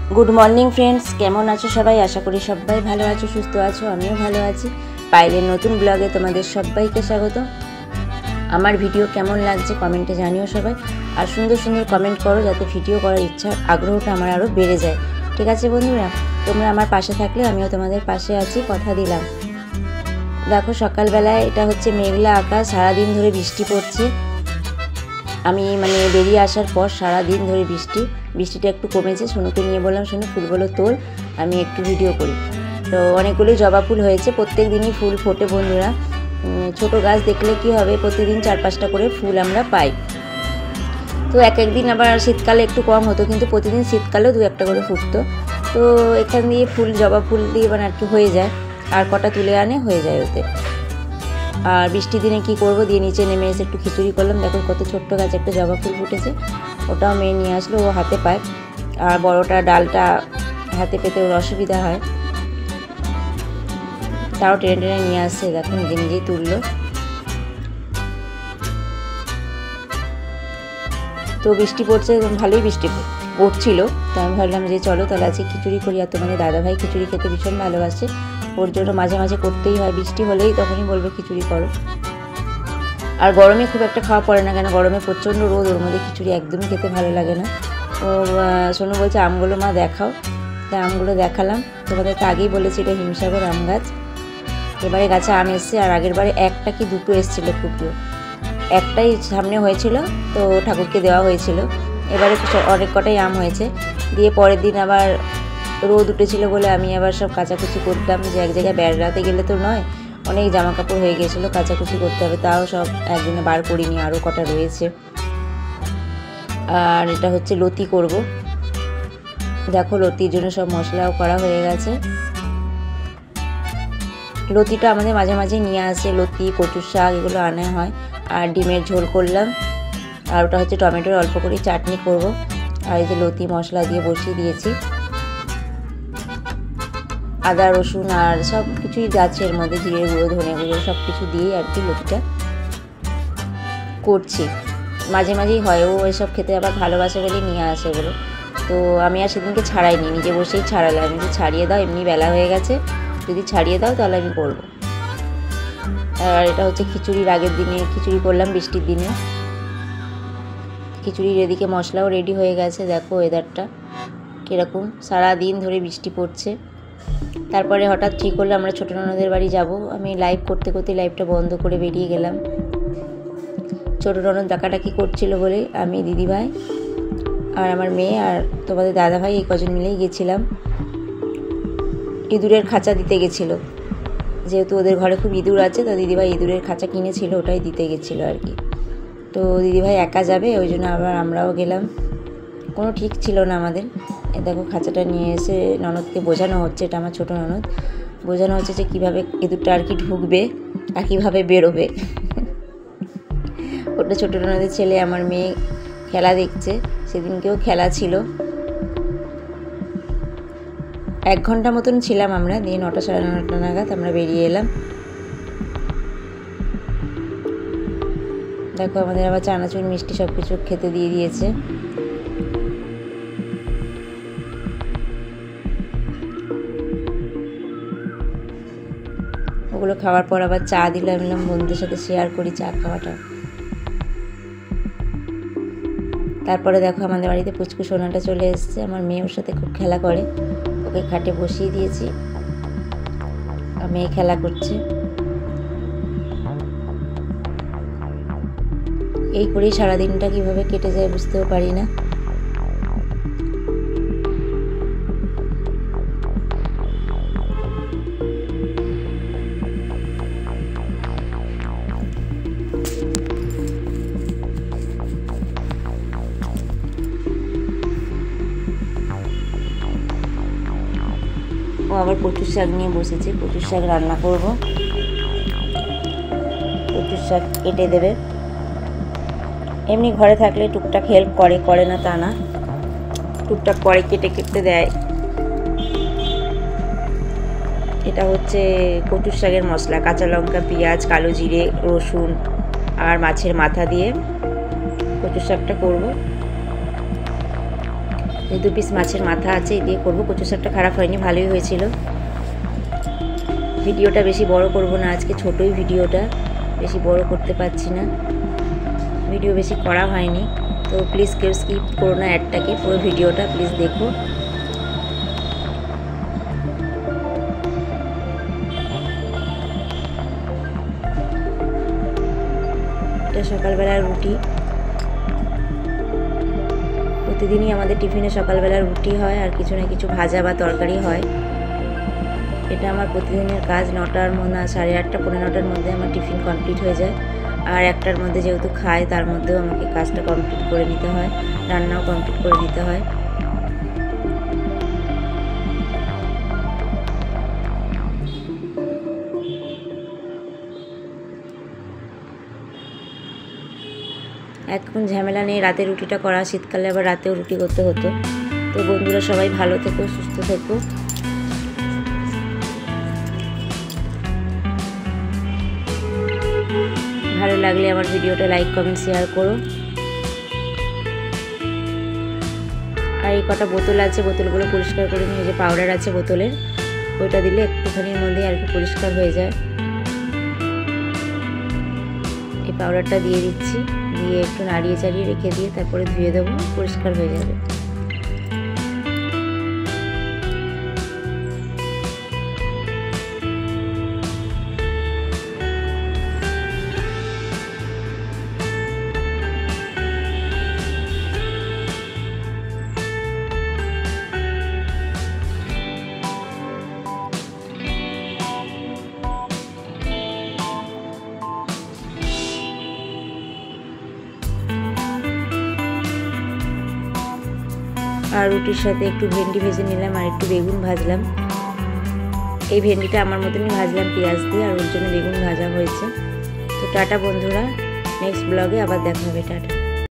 Good morning friends केमन आछो सबाई आशा करी सबाई भालो आछो सुस्थ आछो आमिओ भालो आछि। पायलेर नतून ब्लगे तोमादेर सबाइके स्वागत। आमार भिडियो केमन लागছে कमेंटे जानिओ सबाई और सुंदर सुंदर कमेंट करो जाते भिडियो करार इच्छा आग्रहटा आमार आरो बेड़े जाए। ठीक आछे बंधुरा तोमरा आमार पाशे थाकले आमिओ तोमादेर पाशे आछि कथा दिलाम। देखो सकाल बेलाय एटा होच्छे मेघला आकाश, सारा दिन धरे बिस्टी पड़ছে। আমি মানে বেরিয়ে আসার পর সারা দিন ধরে বৃষ্টিটা একটু কমেছে। সোনুকে নিয়ে বললাম সোনু ফুলগুলো তোল, আমি একটু ভিডিও করি। তো অনেকগুলোই জবা ফুল হয়েছে, প্রত্যেক দিনই ফুল ফোটে বন্ধুরা। ছোট গাছ দেখলে কি হবে, প্রতিদিন 4-5টা করে ফুল আমরা পাই। তো এক একদিন আবার শীতকালে একটু কম হতো, কিন্তু প্রতিদিন শীতকালেও 2-1টা করে ফুটতো। তো এখান দিয়ে ফুল জবা ফুল দিয়ে মানে আর কি হয়ে যায়, আর কটা তুলে আনে হয়ে যায় ওতে। আর বৃষ্টির দিনে কী করবো, দিয়ে নিচে নেমে এসে একটু খিচুড়ি করলাম। দেখো কত ছোট্ট গাছ একটা জবা ফুল ফুটেছে, ওটাও মেয়ে নিয়ে আসলো, ও হাতে পায়। আর বড়টা ডালটা হাতে পেতে ওর অসুবিধা হয়, তাও টেনে টেনে নিয়ে আসছে। দেখো নিজে নিজেই তুললো। তো বৃষ্টি পড়ছে, ভালোই বৃষ্টি পড়ছিল। তো আমি ভাবলাম যে চলো তাহলে আজকে খিচুড়ি করি। আর তোমাদের দাদাভাই খিচুড়ি খেতে ভীষণ ভালোবাসে, ওর জন্য মাঝে মাঝে করতেই হয়। বৃষ্টি হলেই তখনই বলবে খিচুড়ি করো। আর গরমে খুব একটা খাওয়া পড়ে না, কেন গরমে প্রচণ্ড রোদ, ওর মধ্যে খিচুড়ি একদমই খেতে ভালো লাগে না। ও সোনু বলছে আমগুলো মা দেখাও, তাই আমগুলো দেখালাম। তোমাদের তো আগেই বলেছি এটা হিমসাগর আম গাছ। এবারে গাছে আম এসছে, আর আগের বারে একটা কি দুটো এসেছিলো খুবই, একটাই সামনে হয়েছিল, তো ঠাকুরকে দেওয়া হয়েছিল। এবারে অনেক কটাই আম হয়েছে। দিয়ে পরের দিন আবার রোদ উঠেছিল বলে আমি আবার সব কাচাকুচি করতাম, যে এক জায়গায় বেড়াতে গেলে তো নয়, অনেক জামা কাপড় হয়ে গেছিলো, কাচাকুচি করতে হবে, তাও সব একদিনে বার করিনি, আরও কটা রয়েছে। আর এটা হচ্ছে লতি করব। দেখো লতির জন্য সব মশলাও করা হয়ে গেছে। লতিটা আমাদের মাঝে মাঝে নিয়ে আসে, লতি কচুর শাক এগুলো আনা হয়। আর ডিমের ঝোল করলাম, আর ওটা হচ্ছে টমেটোর অল্প করে চাটনি করব। আর এই যে লতি মশলা দিয়ে বসিয়ে দিয়েছি, আদা রসুন আর সব কিছুই যাচ্ছে এর মধ্যে, জিরে গুঁড়ো ধনে গুঁড়ো সব কিছু দিয়ে আর কি লতিটা করছি। মাঝে মাঝেই হয়, ও এসব খেতে আবার ভালোবাসে বলে নিয়ে আসে ওগুলো। তো আমি আর সেদিনকে ছাড়াইনি, নিজে বসেই ছাড়ালাম। আমি যে ছাড়িয়ে দাও, এমনি বেলা হয়ে গেছে, যদি ছাড়িয়ে দাও তাহলে আমি করবো। আর এটা হচ্ছে খিচুড়ির আগের দিনে খিচুড়ি করলাম বৃষ্টির দিনে। খিচুড়ির এদিকে মশলাও রেডি হয়ে গেছে। দেখো ওয়েদারটা কীরকম, সারা দিন ধরে বৃষ্টি পড়ছে। তারপরে হঠাৎ ঠিক করলে আমরা ছোটো ননদের বাড়ি যাব। আমি লাইভ করতে করতে লাইভটা বন্ধ করে বেরিয়ে গেলাম। ছোটো ননদ ডাকাডাকি করছিল বলে আমি, দিদিভাই আর আমার মেয়ে আর তোমাদের দাদাভাই এই কজন মিলেই গেছিলাম। ইঁদুরের খাঁচা দিতে গেছিলো, যেহেতু ওদের ঘরে খুব ইঁদুর আছে, তো দিদিভাই ইঁদুরের খাঁচা কিনেছিল, ওটাই দিতে গেছিলো আর কি। তো দিদিভাই একা যাবে, ওই জন্য আবার আমরাও গেলাম। কোনো ঠিক ছিল না আমাদের। এ দেখো খাঁচাটা নিয়ে এসে ননদকে বোঝানো হচ্ছে, এটা আমার ছোটো ননদ, বোঝানো হচ্ছে যে কীভাবে ইঁদুরটা আর কি ঢুকবে আর কীভাবে বেরোবে। ওটা ছোটো ননদের ছেলে, আমার মেয়ে খেলা দেখছে, সেদিনকেও খেলা ছিল। 1 ঘন্টা মতন ছিলাম আমরা, দিয়ে 9টা সাড়ে 9টা নাগাদ আমরা বেরিয়ে এলাম। দেখো আমাদের আবার চানাচুর মিষ্টি সব কিছু খেতে দিয়ে দিয়েছে। ওগুলো খাওয়ার পর আবার চা দিলাম, বন্ধুদের সাথে শেয়ার করি চা খাওয়াটা। তারপরে দেখো আমাদের বাড়িতে পুচকু সোনাটা চলে এসছে। আমার মেয়ে ওর সাথে খুব খেলা করে, ওকে খাটে বসিয়ে দিয়েছি, আর মেয়ে খেলা করছে। এই করেই সারাদিনটা কীভাবে কেটে যায় বুঝতেও পারি না। ও আবার কচুর শাক নিয়ে বসেছে, কচুর শাক রান্না করব। কচুর শাক কেটে দেবে। এমনি ঘরে থাকলে টুকটাক হেল্প করে না তা না, টুকটাক করে কেটে দেয়। এটা হচ্ছে কচুর শাকের মশলা, কাঁচা লঙ্কা, পেঁয়াজ, কালো জিরে, রসুন আর মাছের মাথা দিয়ে কচুর শাকটা করব। এই 2 পিস মাছের মাথা আছে, এই দিয়ে করবো। কচু শাকটা খারাপ হয়নি, ভালোই হয়েছিল। ভিডিওটা বেশি বড় করব না আজকে, ছোটই ভিডিওটা, বেশি বড় করতে পারছি না, ভিডিও বেশি করা হয়নি। তো প্লিজ কেউ স্কিপ করো না অ্যাডটাকে, পুরো ভিডিওটা প্লিজ দেখো। এটা সকালবেলার রুটি, প্রতিদিনই আমাদের টিফিনে সকালবেলা রুটি হয় আর কিছু না কিছু ভাজা বা তরকারি হয়। এটা আমার প্রতিদিনের কাজ। 9টার মধ্যে, 8:30 পৌনে 9টার মধ্যে আমার টিফিন কমপ্লিট হয়ে যায়। আর 1টার মধ্যে যেহেতু খাই, তার মধ্যেও আমাকে কাজটা কমপ্লিট করে নিতে হয়, রান্নাও কমপ্লিট করে নিতে হয়। এখন ঝামেলা নেই রাতে রুটিটা করা, শীতকালে আবার রাতেও রুটি করতে হতো। তো বন্ধুরা সবাই ভালো থেকো, সুস্থ থেকো। ভালো লাগলে আমার ভিডিওটা লাইক কমেন্ট শেয়ার করো। আর এই কটা বোতল আছে, বোতলগুলো পরিষ্কার করে নিয়ে, যে পাউডার আছে বোতলের, ওইটা দিলে একটুখানির মধ্যে আর কি পরিষ্কার হয়ে যায়। এই পাউডারটা দিয়ে দিচ্ছি, দিয়ে একটু নাড়িয়ে চাড়িয়ে রেখে দিয়ে তারপরে ধুয়ে দেবো, পরিষ্কার হয়ে যাবে। আর রুটির সাথে একটু ভেন্ডি ভেজে নিলাম আর একটু বেগুন ভাজলাম। এই ভেন্ডিটা আমার মতনই ভাজলাম পেঁয়াজ দিয়ে, আর ওর জন্য বেগুন ভাজা হয়েছে। তো টাটা বন্ধুরা, নেক্সট ব্লগে আবার দেখা হবে। টাটা।